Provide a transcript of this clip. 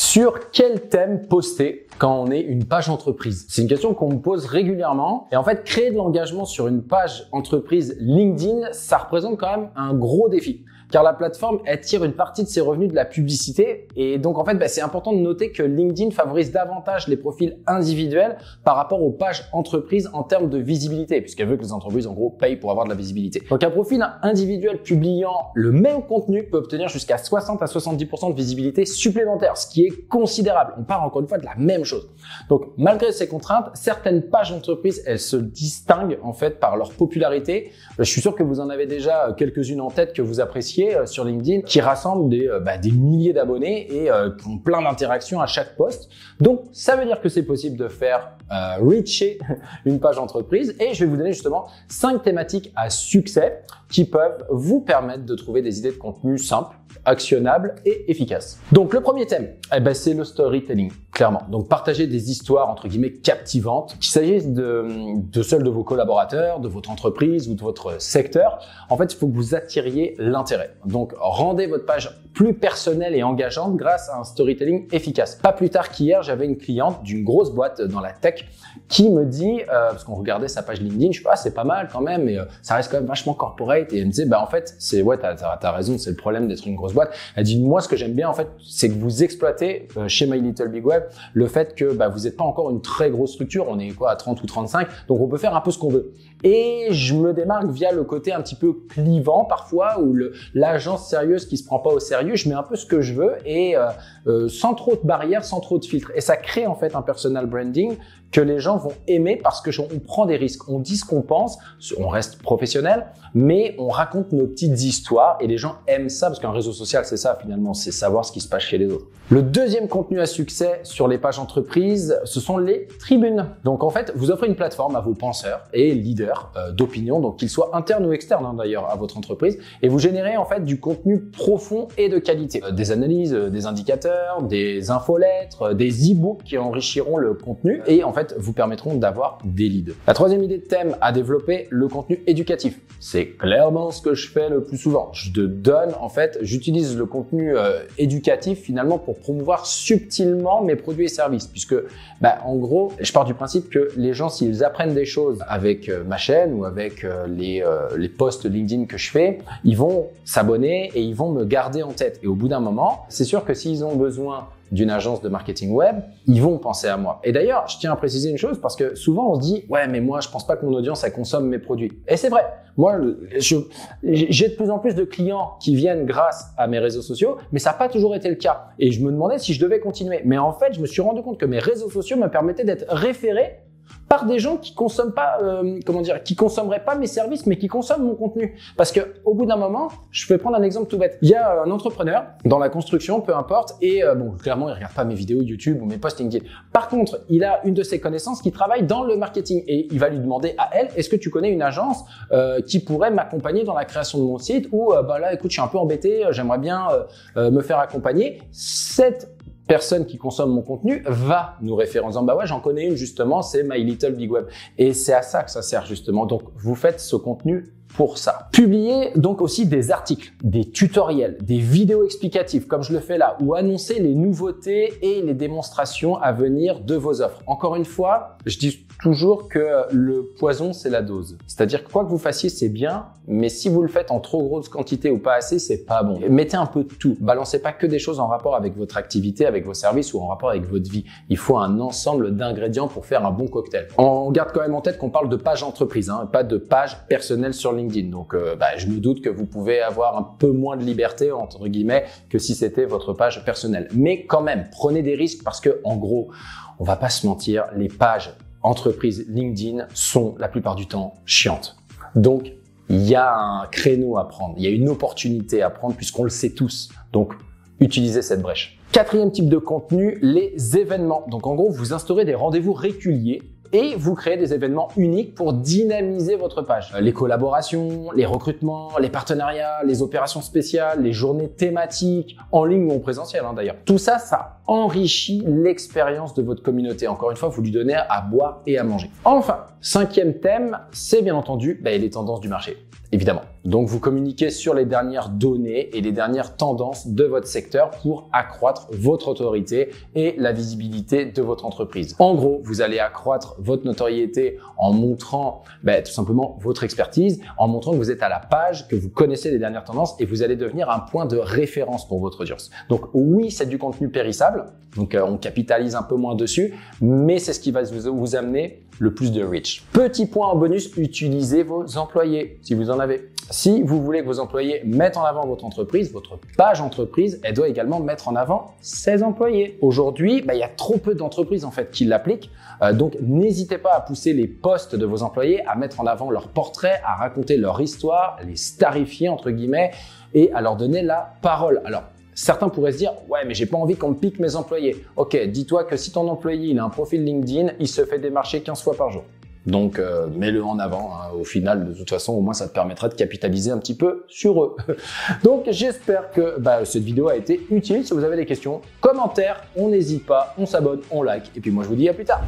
Sur quel thème poster quand on est une page entreprise? C'est une question qu'on me pose régulièrement. Et en fait, créer de l'engagement sur une page entreprise LinkedIn, ça représente quand même un gros défi. Car la plateforme, elle tire une partie de ses revenus de la publicité. Et donc, en fait, c'est important de noter que LinkedIn favorise davantage les profils individuels par rapport aux pages entreprises en termes de visibilité, puisqu'elle veut que les entreprises, en gros, payent pour avoir de la visibilité. Donc, un profil individuel publiant le même contenu peut obtenir jusqu'à 60 à 70% de visibilité supplémentaire, ce qui est considérable. On parle encore une fois de la même chose. Donc, malgré ces contraintes, certaines pages entreprises, elles se distinguent, en fait, par leur popularité. Je suis sûr que vous en avez déjà quelques-unes en tête que vous appréciez sur LinkedIn, qui rassemblent des milliers d'abonnés et qui ont plein d'interactions à chaque post. Donc, ça veut dire que c'est possible de faire reacher une page entreprise, et je vais vous donner justement 5 thématiques à succès qui peuvent vous permettre de trouver des idées de contenu simples, actionnables et efficaces. Donc, le premier thème, c'est le storytelling, clairement. Donc, partager des histoires entre guillemets captivantes, qu'il s'agisse de celles de vos collaborateurs, de votre entreprise ou de votre secteur. En fait, il faut que vous attiriez l'intérêt. Donc, rendez votre page plus personnelle et engageante grâce à un storytelling efficace. Pas plus tard qu'hier, j'avais une cliente d'une grosse boîte dans la tech qui me dit, parce qu'on regardait sa page LinkedIn, je sais pas, c'est pas mal quand même, mais ça reste quand même vachement corporate. Et elle me disait, en fait, t'as raison, c'est le problème d'être une grosse boîte. Elle dit, moi, ce que j'aime bien, en fait, c'est que vous exploitez chez My Little Big Web le fait que vous n'êtes pas encore une très grosse structure. On est à 30 ou 35, donc on peut faire un peu ce qu'on veut. Et je me démarque via le côté un petit peu clivant parfois, où l'agence sérieuse qui se prend pas au sérieux, je mets un peu ce que je veux et sans trop de barrières, sans trop de filtres. Et ça crée en fait un personal branding que les gens vont aimer parce que on prend des risques, on dit ce qu'on pense, on reste professionnel, mais on raconte nos petites histoires et les gens aiment ça parce qu'un réseau social, c'est ça finalement, c'est savoir ce qui se passe chez les autres. Le deuxième contenu à succès sur les pages entreprises, ce sont les tribunes. Donc en fait, vous offrez une plateforme à vos penseurs et leaders d'opinion, donc qu'ils soient internes ou externes d'ailleurs à votre entreprise, et vous générez en fait du contenu profond et de qualité. Des analyses, des indicateurs, des infolettres, des e-books qui enrichiront le contenu et en fait vous permettront d'avoir des leads. La troisième idée de thème à développer, le contenu éducatif. C'est clairement ce que je fais le plus souvent. J'utilise le contenu éducatif finalement pour promouvoir subtilement mes produits et services, puisque en gros, je pars du principe que les gens, s'ils apprennent des choses avec ma chaîne ou avec les posts LinkedIn que je fais, ils vont s'abonner et ils vont me garder en tête. Et au bout d'un moment, c'est sûr que s'ils ont besoin d'une agence de marketing web, ils vont penser à moi. Et d'ailleurs, je tiens à préciser une chose parce que souvent on se dit « Ouais, mais moi, je pense pas que mon audience, elle consomme mes produits. » Et c'est vrai. Moi, j'ai de plus en plus de clients qui viennent grâce à mes réseaux sociaux, mais ça n'a pas toujours été le cas. Et je me demandais si je devais continuer. Mais en fait, je me suis rendu compte que mes réseaux sociaux me permettaient d'être référé par des gens qui consomment pas, qui consommeraient pas mes services, mais qui consomment mon contenu. Parce que au bout d'un moment, je vais prendre un exemple tout bête. Il y a un entrepreneur dans la construction, peu importe, et clairement, il regarde pas mes vidéos YouTube ou mes posts LinkedIn. Par contre, il a une de ses connaissances qui travaille dans le marketing et il va lui demander à elle, est-ce que tu connais une agence qui pourrait m'accompagner dans la création de mon site ou là, écoute, je suis un peu embêté, j'aimerais bien me faire accompagner. Cette personne qui consomme mon contenu va nous référer en disant ouais, j'en connais une justement, c'est My Little Big Web. Et c'est à ça que ça sert justement. Donc vous faites ce contenu pour ça. Publiez donc aussi des articles, des tutoriels, des vidéos explicatives comme je le fais là, ou annoncer les nouveautés et les démonstrations à venir de vos offres. Encore une fois, je dis toujours que le poison, c'est la dose. C'est-à-dire que quoi que vous fassiez, c'est bien, mais si vous le faites en trop grosse quantité ou pas assez, c'est pas bon. Mettez un peu de tout. Balancez pas que des choses en rapport avec votre activité, avec vos services ou en rapport avec votre vie. Il faut un ensemble d'ingrédients pour faire un bon cocktail. On garde quand même en tête qu'on parle de page entreprise, pas de page personnelle sur LinkedIn. Donc, je me doute que vous pouvez avoir un peu moins de liberté, entre guillemets, que si c'était votre page personnelle. Mais quand même, prenez des risques parce que, en gros, on va pas se mentir, les pages entreprises LinkedIn sont la plupart du temps chiantes. Donc, il y a un créneau à prendre, il y a une opportunité à prendre puisqu'on le sait tous. Donc, utilisez cette brèche. Quatrième type de contenu, les événements. Donc, en gros, vous instaurez des rendez-vous réguliers et vous créez des événements uniques pour dynamiser votre page. Les collaborations, les recrutements, les partenariats, les opérations spéciales, les journées thématiques, en ligne ou en présentiel d'ailleurs. Tout ça, ça enrichit l'expérience de votre communauté. Encore une fois, vous lui donnez à boire et à manger. Enfin, 5e thème, c'est bien entendu les tendances du marché. Évidemment. Donc, vous communiquez sur les dernières données et les dernières tendances de votre secteur pour accroître votre autorité et la visibilité de votre entreprise. En gros, vous allez accroître votre notoriété en montrant tout simplement votre expertise, en montrant que vous êtes à la page, que vous connaissez les dernières tendances et vous allez devenir un point de référence pour votre audience. Donc oui, c'est du contenu périssable, donc on capitalise un peu moins dessus, mais c'est ce qui va vous amener le plus de reach. Petit point en bonus, utilisez vos employés si vous en avez. Si vous voulez que vos employés mettent en avant votre entreprise, votre page entreprise, elle doit également mettre en avant ses employés. Aujourd'hui, il y a trop peu d'entreprises en fait qui l'appliquent. Donc, n'hésitez pas à pousser les posts de vos employés, à mettre en avant leurs portraits, à raconter leur histoire, les starifier entre guillemets et à leur donner la parole. Alors, certains pourraient se dire « Ouais, mais j'ai pas envie qu'on me pique mes employés. » Ok, dis-toi que si ton employé il a un profil LinkedIn, il se fait démarcher 15 fois par jour. Donc, mets-le en avant. Au final, de toute façon, au moins, ça te permettra de capitaliser un petit peu sur eux. Donc, j'espère que cette vidéo a été utile. Si vous avez des questions, commentaires, on n'hésite pas, on s'abonne, on like. Et puis moi, je vous dis à plus tard.